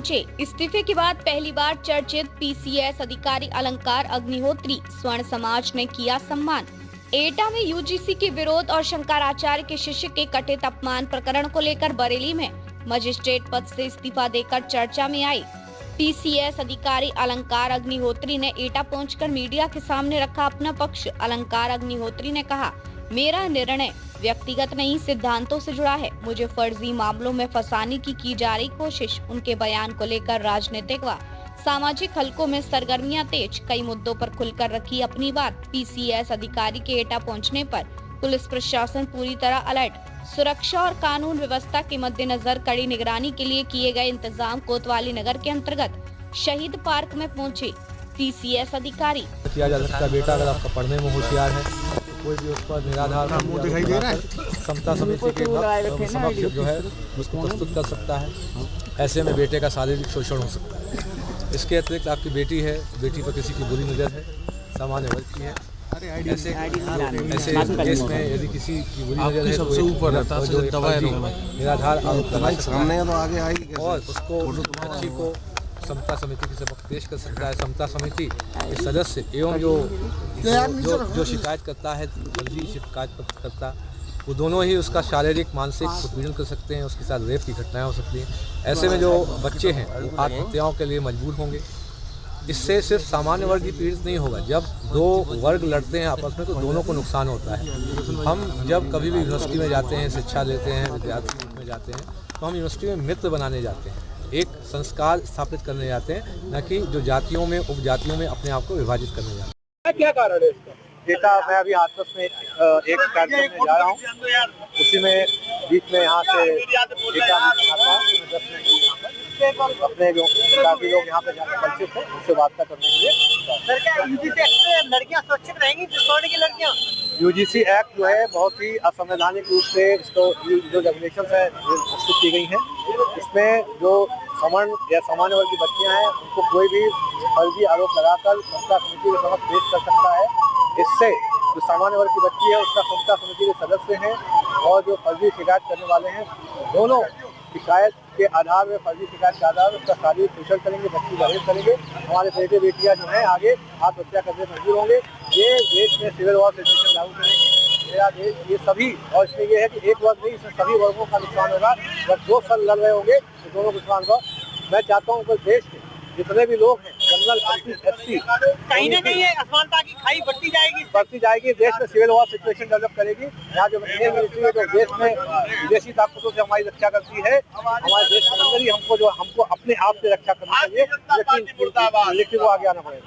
पहुंचे। इस्तीफे के बाद पहली बार चर्चित पीसीएस अधिकारी अलंकार अग्निहोत्री स्वर्ण समाज ने किया सम्मान। एटा में यूजीसी के विरोध और शंकराचार्य के शिष्य के कथित अपमान प्रकरण को लेकर बरेली में मजिस्ट्रेट पद से इस्तीफा देकर चर्चा में आई। पीसीएस अधिकारी अलंकार अग्निहोत्री ने एटा पहुंचकर मीडिया के सामने रखा अपना पक्ष। अलंकार अग्निहोत्री ने कहा, मेरा निर्णय व्यक्तिगत नहीं सिद्धांतों से जुड़ा है। मुझे फर्जी मामलों में फंसाने की जा रही कोशिश। उनके बयान को लेकर राजनीतिक व सामाजिक हलकों में सरगर्मियां तेज। कई मुद्दों पर खुलकर रखी अपनी बात। पीसीएस अधिकारी के एटा पहुंचने पर पुलिस प्रशासन पूरी तरह अलर्ट। सुरक्षा और कानून व्यवस्था के मद्देनजर कड़ी निगरानी के लिए किए गए इंतजाम। कोतवाली नगर के अंतर्गत शहीद पार्क में पहुंचे पीसीएस अधिकारी। किया जा सकता है बेटा, अगर आपका पढ़ने में होशियार है तो कोई भी उस पर निराधार समता समिति के समक्ष जो है उसको प्रस्तुत कर सकता है। ऐसे में बेटे का शारीरिक शोषण हो सकता है। इसके अतिरिक्त आपकी बेटी है, बेटी पर किसी की बुरी नज़र है, सामान्य वर्ग की है, ऐसे केस में यदि किसी की बुरी नज़र है तो निराधार आरोप और उसको बच्ची को समता समिति के समक्ष पेश कर सकता है। समता समिति के सदस्य एवं जो शिकायत करता है, फर्जी शिकायत करता, वो दोनों ही उसका शारीरिक मानसिक उत्पीड़न कर सकते हैं। उसके साथ रेप की घटनाएं हो सकती हैं। ऐसे में जो बच्चे हैं वो आत्महत्याओं के लिए मजबूर होंगे। इससे सिर्फ सामान्य वर्ग ही पीड़ित नहीं होगा। जब दो वर्ग लड़ते हैं आपस में तो दोनों को नुकसान होता है। हम जब कभी भी यूनिवर्सिटी में जाते हैं, शिक्षा लेते हैं, विद्यार्थी में जाते हैं तो हम यूनिवर्सिटी में मित्र बनाने जाते हैं, एक संस्कार स्थापित करने जाते हैं, न कि जो जातियों में उपजातियों में अपने आप को विभाजित करने जाते हैं। क्या कारण है इसका? बेटा, मैं अभी हाथरस में एक कार्यक्रम में जा रहा हूँ, उसी में बीच में यहाँ से अपने जो काफी लोग यहाँ पे जाकर परिचित हैं उनसे वार्ता करने के लिए। लड़कियाँ सुरक्षित रहेंगी की लड़कियाँ? यूजीसी एक्ट जो है बहुत ही असंवैधानिक रूप से इसको जो रेगुलेशन है प्रस्तुत की गई हैं, इसमें जो सवर्ण या सामान्य वर्ग की बच्चियाँ हैं उनको कोई भी फर्जी आरोप लगाकर समता समिति के समक्ष पेश कर सकता है। इससे जो सामान्य वर्ग की बच्ची है उसका समता समिति के सदस्य हैं और जो फर्जी शिकायत करने वाले हैं दोनों शिकायत के आधार में, फर्जी शिकायत के आधार में उसका शारीरिक शोषण करेंगे, बच्ची का रेप करेंगे। हमारे बेटे बेटियां जो हैं आगे आत्महत्या करने मजबूर होंगे। ये देश में सिविल वॉर सिचुएशन लागू करेंगे। मेरा देश ये सभी, और इसमें ये है कि एक वर्ग नहीं, इसमें सभी वर्गों का नुकसान होगा। जब दो साल लड़ रहे होंगे तो दोनों नुकसान होगा। मैं चाहता हूँ कि देश के जितने भी लोग हैं, जनरल एससी, कहीं ना कहीं असमानता की खाई बढ़ती जाएगी। देश में सिविल वॉर सिचुएशन डेवलप करेगी। यहाँ जो इंडियन मिलिट्री है जो देश में विदेशी ताकतों से हमारी रक्षा करती है, हमारे देश के अंदर ही हमको अपने आप से रक्षा करनी चाहिए, लेकिन मिलिट्री को आगे आना पड़ेगा।